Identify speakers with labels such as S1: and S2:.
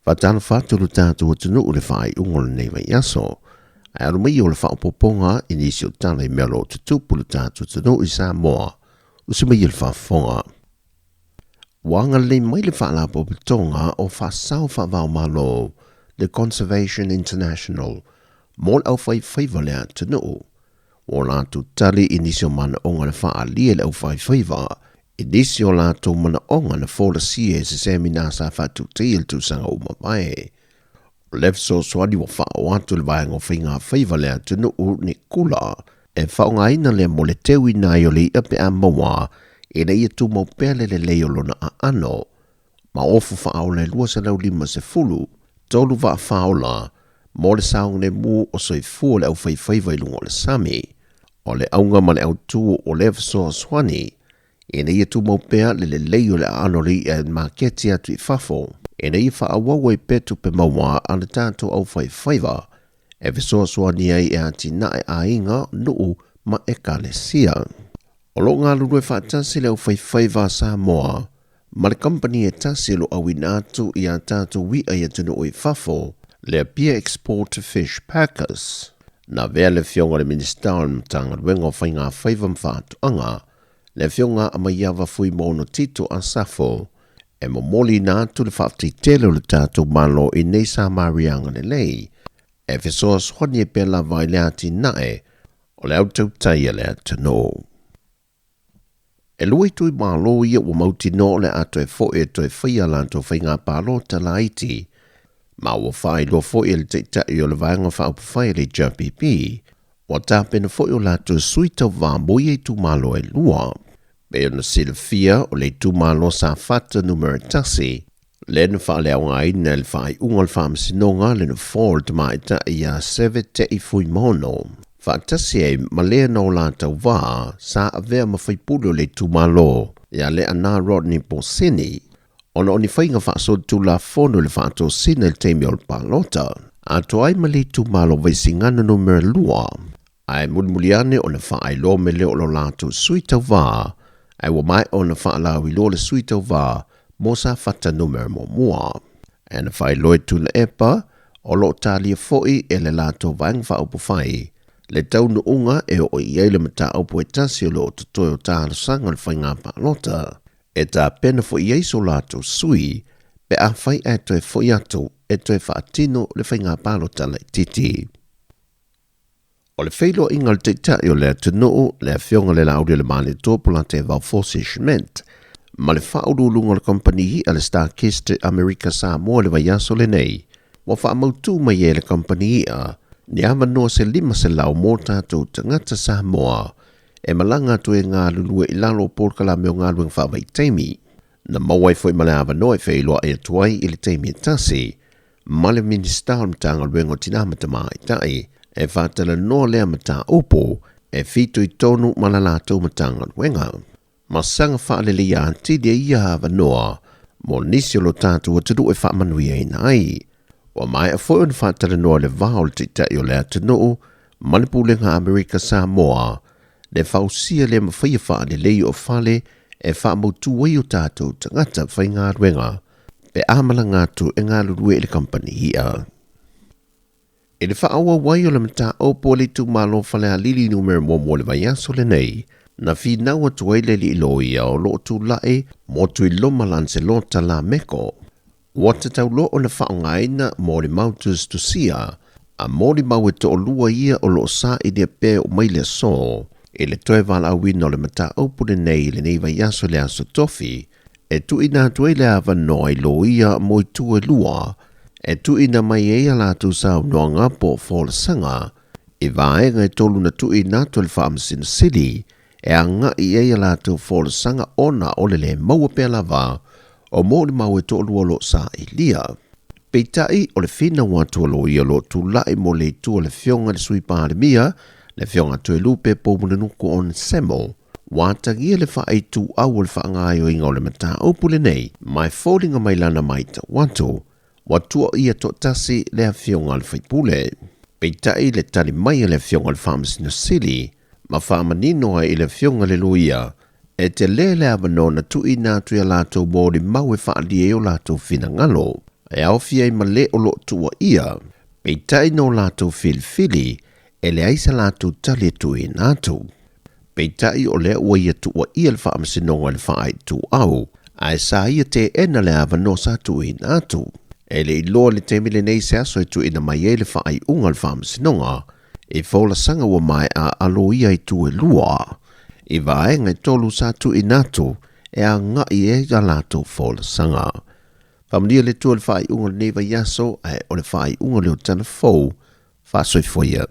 S1: Fatana fatulu tātou tunu o le whai ungol nei vai aso. Ai aru mai o le whao poponga inisio tana I melo tutupulu tātou tunu I Samoa. Usi mai le whafonga. Wanga le mai le whaala popitonga o whasau whawao malo le Conservation International. Mol au whai whaiva lea tunu. O lātou tali inisio mana onga le whaa lia le au whai whaiva. Inisio lātou mana onga na fola sie se semina sa whatu teil tu sanga umawai. Lefso swadi wa whao atu le vaenga whinga whaiva lea tunu ni kula. E whaonga ina lea mo le tewi na yo le ipe a mawa e na ia tu mau pele le leo lona a ano. Ma ofu whao le lua se lau lima se fulu. Tolu wa whao la mo le saong le mu o soi fua le au whaiva ilungo le sami. O le aunga ma le au tu o lefso swani. E na ia tu mau pea le leo le ano li e maketi atu I fafo. E na ia whaawawa I petu pe mawa a le tātou au whaiva. E visoa swani ai e ati nae a inga nuu ma e kalesia. O lo ngā lulu e whaatasi le au whaiva Samoa. Ma le company e tasi lo au inatu I a tātou wi ai atunu o I fafo. Le Beer Export Fish Packers. Na vea le fionga le minister mtanga wengo whainga whaiva mwhātu anga. Le fionga ama iawa fui mono tito a safo. E mo moli nātu le whaafti tele le tātou malo I nei sa marianga le lei. E fisoa swani e pela vai le ati nae. O le au tau taia le atano. E lui tui malo ia o mauti no le ato e fo e to e whaia lanto whainga palo tala iti. Ma o whai lo fo e le te tai o le vaenga whaupu whai le JPP. O tāpena fo o lato suita wā moia I tu malo e lua. Be ona silfia o le tu malo sa fata numero tasi. Le na wha leo ngai na le whai ungal whaamasinonga le na fall te maita I a seve te I fui mono. Wha tasi e malea no lātau wā sa avea mawhaipulo le tu malo. Ia le ana Rodney Posini. Ona oni whainga whaasod tu la fono le whaato sina le teimi o le palota. Ato ai mali tu malo vaisingana numero lua. Ai mulmuliane o le whaai lo me leo lo lātou suita wā. Ai wa mai o na whaalawi lo le suita wā mo sa fata numero mo mua. E na whai loe tu le epa o lo talia foi e le lātou vaeng whaupu whai. Le taunu unga e o iei le mata aupu e tasi o lo tutoe o tāna sanga le whainga palota. E tā pena fo iei so lātou sui pe a whai e toe foi atu e toe whaatino le whainga palota le titi. O le whailo ingal te tai o le atunuu le whionga le lauri le mani tōpula te Valforsishment. Ma le whaurulunga le company hi a le Starkist America Samoa le vaiaso le nei. Wa whaamautu mai e le company hi a ni ama noa se lima se lau mō tātou tangata Samoa. E malanga tu e ngā lulue I lalo porkala meo ngā lueng whawai teimi. Na mawai foi male awa noe whailoa e atuai I le teimi e tasi. Male minister mtanga luengo tinamata mai tai. E whātala noa lea mata opo, e fitu I tonu malalato matanga luenga. Ma sanga whaalele ia antide ia hawa noa, mo nisi o lo tātu atadu e whaamanui e nai. Wa mai a foi on whātala noa le vahol te tai o le atanu, manipulenga Amerika Samoa, le whausia le mawhia whaalele o whale, e whaamautu wei o tātu tangata whai ngā luenga, pe amala ngātu e ngā lurue le company hia. E le whaawa wai o le mata o pole tu malo whale a lili numero mo le vaiaso le nei, na fi naua tuai le li loia o lo tu lae mo tui loma lanse lo la meko. Wata tau lo o le whaongaina mo le mautus tu sia, a mo le mau e to o lua ia o lo sa I le pe o maile so, e le toe vala awina o le mata o pule nei le nei vaiaso le aso tofi, e tu ina tuai le ava no I loia mo I tu e lua, e tu ina mai e ala tu sa noa ngapo fo le sanga, e vaenga e tolu na tu ina tu le whaamsina sili, e anga I e ala tu fo le sanga ona o le maua pe lava, o mo le mau e tolu o lo sa I lia. Peitai o le fina watu o lo I o lo tu lai mo le tu o le fionga le sui pāle mia, le fionga tu e lupe po mune nuku on semo, wātangia le wha tu au le wha ngai o inga o le mata opule nei, mai fōringa mai lana mai ta watu, watua ia to tasi le fionga le whaipule. Peitai le tali mai le fionga le whamasina sili, ma whamanino ai le fionga le luia, e te lele avano na tu ina tu ia lato mōri mau e whaali e o lato fina ngalo. e au fia I male o lo tua ia, pei tai no lato filfili, e le aisa lato tali tu I natu. Pei tai o le ua ia tua ia le wha amasinonga le wha ai tu au, a e sa ia te ena le ava no sa tu I natu. E le iloa le te mile nei se aso I tu ina mai e le wha ai unga le wha amasinonga, e whaola sanga wa mai a alo ia I tu e lua. I vaenga I tolu sa tu I natu, e a ngai e a lato whaola sanga. Whamania le tua le wha ai unga le neva yaso, o le wha ai unga le o tana fau, wha soi foia.